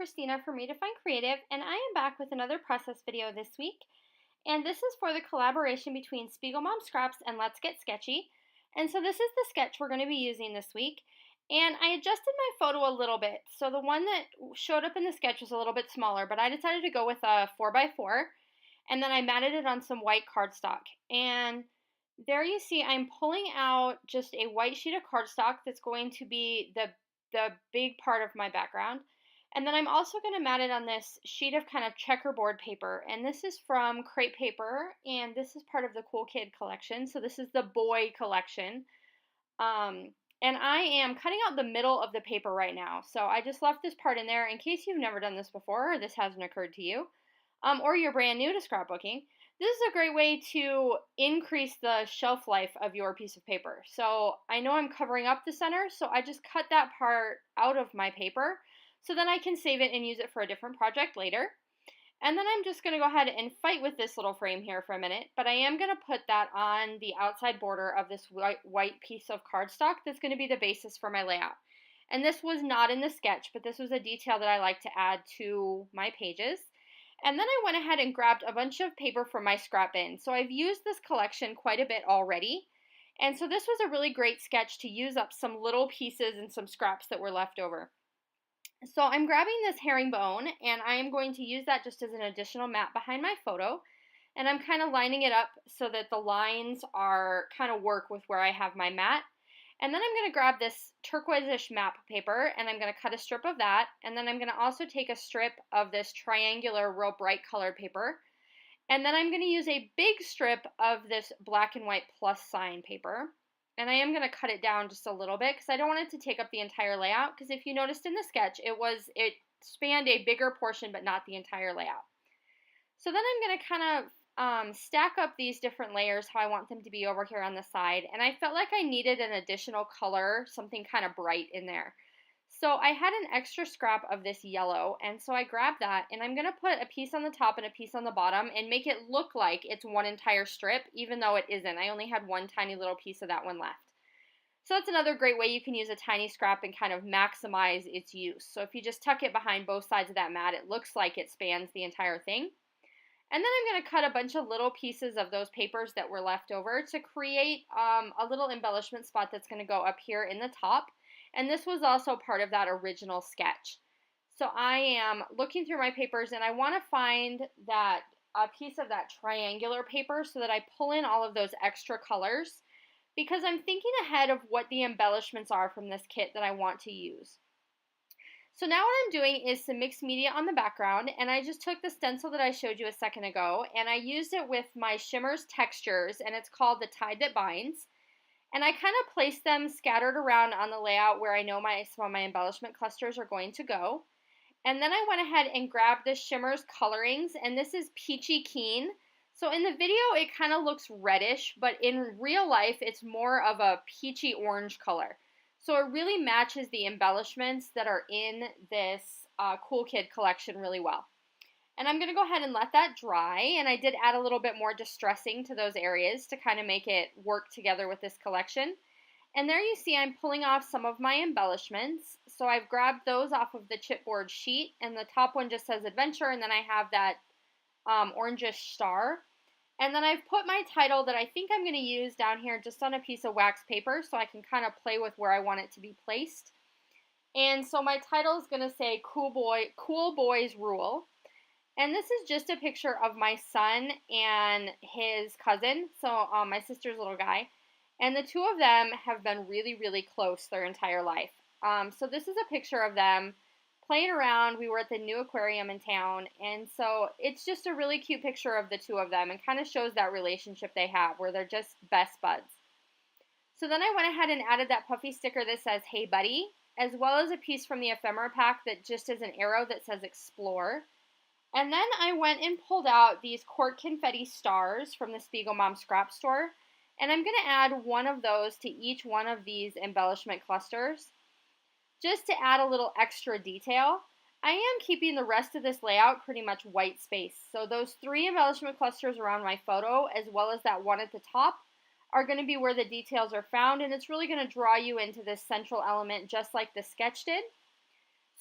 Christina from Redefine Creative, and I am back with another process video this week. And this is for the collaboration between SpiegelMom Scraps and Let's Get Sketchy. And so this is the sketch we're going to be using this week. And I adjusted my photo a little bit. So the one that showed up in the sketch was a little bit smaller, but I decided to go with a 4x4. And then I matted it on some white cardstock. And there you see I'm pulling out just a white sheet of cardstock that's going to be the big part of my background. And then I'm also going to mat it on this sheet of kind of checkerboard paper. And this is from Crepe Paper, and this is part of the Cool Kid collection. So this is the boy collection. And I am cutting out the middle of the paper right now. So I just left this part in there in case you've never done this before or this hasn't occurred to you, or you're brand new to scrapbooking. This is a great way to increase the shelf life of your piece of paper. So I know I'm covering up the center, so I just cut that part out of my paper so then I can save it and use it for a different project later. And then I'm just going to go ahead and fight with this little frame here for a minute, but I am going to put that on the outside border of this white piece of cardstock that's going to be the basis for my layout. And this was not in the sketch, but this was a detail that I like to add to my pages. And then I went ahead and grabbed a bunch of paper from my scrap bin. So I've used this collection quite a bit already. And so this was a really great sketch to use up some little pieces and some scraps that were left over. So I'm grabbing this herringbone and I am going to use that just as an additional mat behind my photo. And I'm kind of lining it up so that the lines are kind of work with where I have my mat. And then I'm going to grab this turquoise-ish map paper and I'm going to cut a strip of that. And then I'm going to also take a strip of this triangular, real bright colored paper. And then I'm going to use a big strip of this black and white plus sign paper. And I am going to cut it down just a little bit because I don't want it to take up the entire layout. Because if you noticed in the sketch, it spanned a bigger portion but not the entire layout. So then I'm going to kind of stack up these different layers how I want them to be over here on the side. And I felt like I needed an additional color, something kind of bright in there. So I had an extra scrap of this yellow, and so I grabbed that, and I'm going to put a piece on the top and a piece on the bottom and make it look like it's one entire strip, even though it isn't. I only had one tiny little piece of that one left. So that's another great way you can use a tiny scrap and kind of maximize its use. So if you just tuck it behind both sides of that mat, it looks like it spans the entire thing. And then I'm going to cut a bunch of little pieces of those papers that were left over to create a little embellishment spot that's going to go up here in the top. And this was also part of that original sketch. So I am looking through my papers and I want to find that a piece of that triangular paper so that I pull in all of those extra colors because I'm thinking ahead of what the embellishments are from this kit that I want to use. So now what I'm doing is some mixed media on the background, and I just took the stencil that I showed you a second ago and I used it with my Shimmerz Texturez, and it's called The Tide That Binds. And I kind of placed them scattered around on the layout where I know some of my embellishment clusters are going to go. And then I went ahead and grabbed this Shimmerz Coloringz, and this is Peachy Keen. So in the video it kind of looks reddish, but in real life it's more of a peachy orange color. So it really matches the embellishments that are in this Cool Kid collection really well. And I'm going to go ahead and let that dry, and I did add a little bit more distressing to those areas to kind of make it work together with this collection. And there you see I'm pulling off some of my embellishments. So I've grabbed those off of the chipboard sheet, and the top one just says Adventure, and then I have that orangish star. And then I've put my title that I think I'm going to use down here just on a piece of wax paper so I can kind of play with where I want it to be placed. And so my title is going to say Cool Boys Rule. And this is just a picture of my son and his cousin, so my sister's little guy. And the two of them have been really, really close their entire life. So this is a picture of them playing around. We were at the new aquarium in town, and so it's just a really cute picture of the two of them and kind of shows that relationship they have where they're just best buds. So then I went ahead and added that puffy sticker that says Hey Buddy, as well as a piece from the ephemera pack that just is an arrow that says Explore. And then I went and pulled out these Cork Confetti stars from the SpiegelMom Scraps store. And I'm going to add one of those to each one of these embellishment clusters just to add a little extra detail. I am keeping the rest of this layout pretty much white space. So those 3 embellishment clusters around my photo, as well as that one at the top, are going to be where the details are found. And it's really going to draw you into this central element just like the sketch did.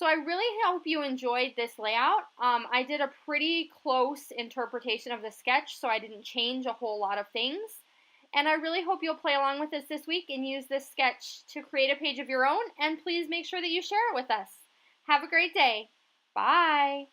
So I really hope you enjoyed this layout. I did a pretty close interpretation of the sketch, so I didn't change a whole lot of things. And I really hope you'll play along with us this week and use this sketch to create a page of your own. And please make sure that you share it with us. Have a great day. Bye.